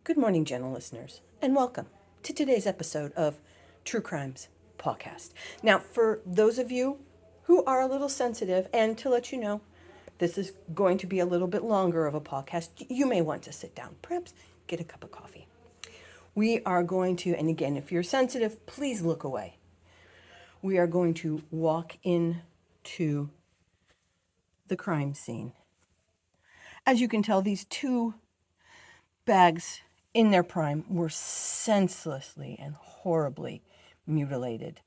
Good morning, gentle listeners, and welcome to today's episode of True Crimes Pawcast. Now, for those of you who are a little sensitive, and to let you know, this is going to be a little bit longer of a podcast, you may want to sit down, perhaps get a cup of coffee. We are going to, and again, if you're sensitive, please look away. We are going to walk into the crime scene. As you can tell, these two bags in their prime were senselessly and horribly mutilated.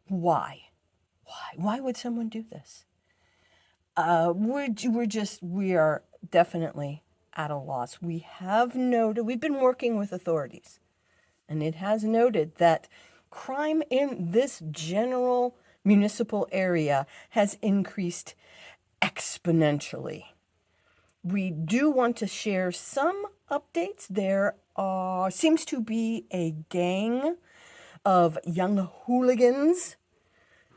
Why? Why would someone do this? We are definitely at a loss. We have noted, we've been working with authorities, and it has noted that crime in this general municipal area has increased exponentially. We do want to share some updates. There seems to be a gang of young hooligans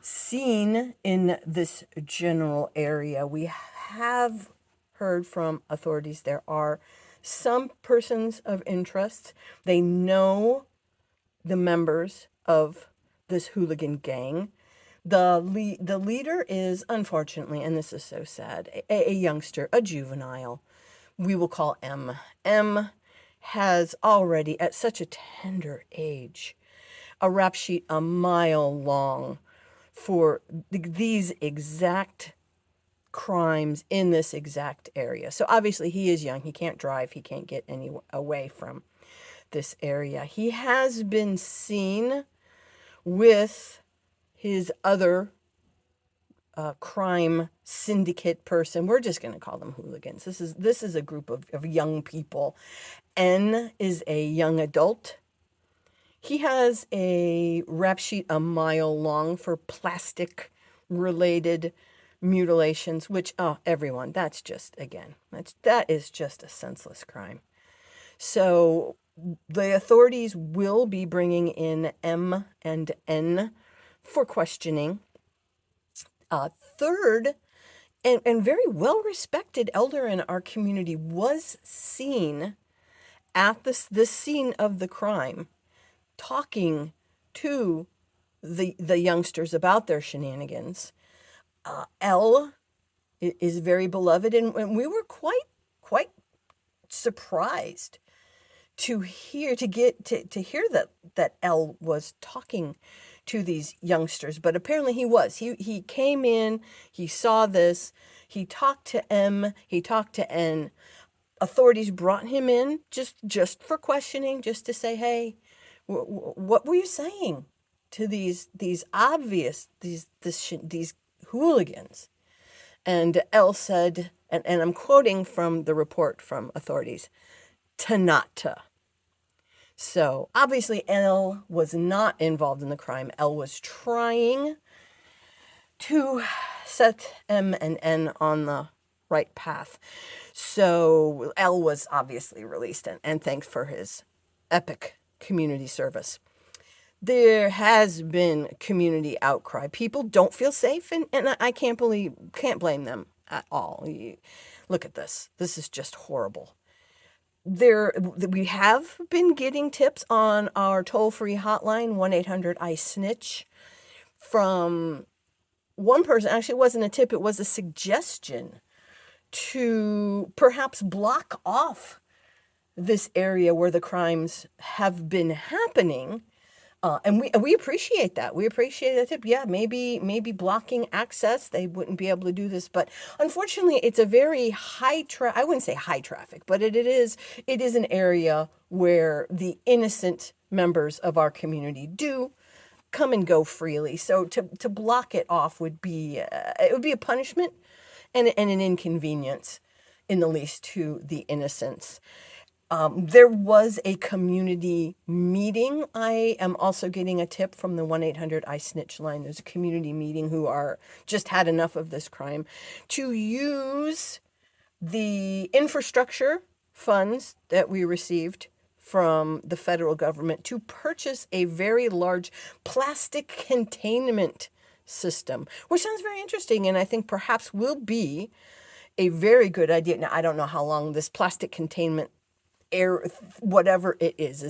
seen in this general area. We have heard from authorities there are some persons of interest. They know the members of this hooligan gang. The leader is, unfortunately, and this is so sad, a youngster, a juvenile. We will call M. M has already, at such a tender age, a rap sheet a mile long for these exact crimes in this exact area. So obviously he is young. He can't drive. He can't get any away from this area. He has been seen with his other crime syndicate person. We're just going to call them hooligans. This is a group of young people. N is a young adult. He has a rap sheet a mile long for plastic related mutilations, which, everyone, that's just, again, that is just a senseless crime. So the authorities will be bringing in M and N for questioning. Third, and very well-respected elder in our community was seen at this scene of the crime, talking to the youngsters about their shenanigans. L is very beloved, and we were quite surprised to hear that L was talking to these youngsters, but apparently he was. He came in, he saw this, he talked to M, he talked to N. Authorities brought him in just for questioning, just to say, hey, what were you saying to these hooligans? And L said, and I'm quoting from the report from authorities, Tanata. So obviously L was not involved in the crime. L was trying to set M and N on the right path. So L was obviously released, and thanks for his epic community service. There has been community outcry. People don't feel safe, and I can't blame them at all. Look at this. This is just horrible. We have been getting tips on our toll-free hotline, 1-800-I-SNITCH, from one person. Actually, it wasn't a tip, it was a suggestion to perhaps block off this area where the crimes have been happening. And we appreciate that. We appreciate that tip. Yeah, maybe blocking access. They wouldn't be able to do this, but unfortunately, it's a very I wouldn't say high traffic, but it is an area where the innocent members of our community do come and go freely. So to block it off would be a punishment and an inconvenience, in the least, to the innocents. There was a community meeting. I am also getting a tip from the 1-800-I-SNITCH line. There's a community meeting who are just had enough of this crime to use the infrastructure funds that we received from the federal government to purchase a very large plastic containment system, which sounds very interesting, and I think perhaps will be a very good idea. Now, I don't know how long this plastic containment air, whatever it is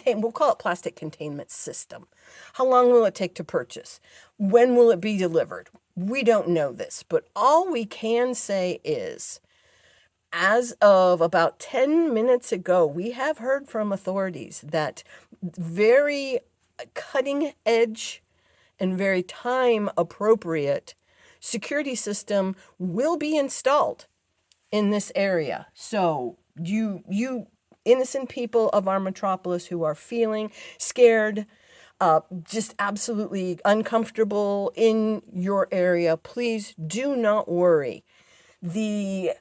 we'll call it plastic containment system. How long will it take to purchase? When will it be delivered? We don't know this, but all we can say is, as of about 10 minutes ago, we have heard from authorities that very cutting edge and very time appropriate security system will be installed in this area. So you innocent people of our metropolis who are feeling scared, just absolutely uncomfortable in your area, please do not worry. The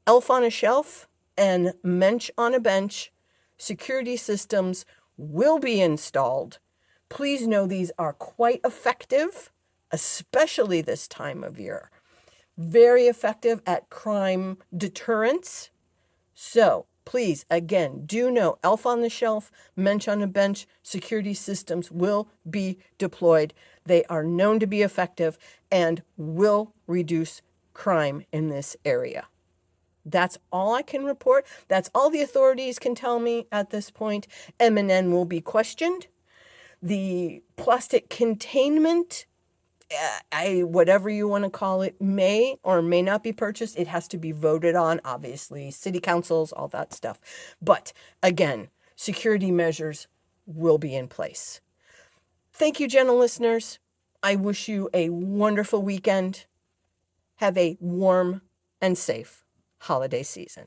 elf on a shelf and mensch on a bench security systems will be installed. Please know these are quite effective, especially this time of year. Very effective at crime deterrence. So please, again, do know elf on the shelf, mensch on a bench, security systems will be deployed. They are known to be effective and will reduce crime in this area. That's all I can report. That's all the authorities can tell me at this point. M&N will be questioned. The plastic containment, whatever you want to call it, may or may not be purchased. It has to be voted on, obviously, city councils, all that stuff. But again, security measures will be in place. Thank you, gentle listeners. I wish you a wonderful weekend. Have a warm and safe holiday season.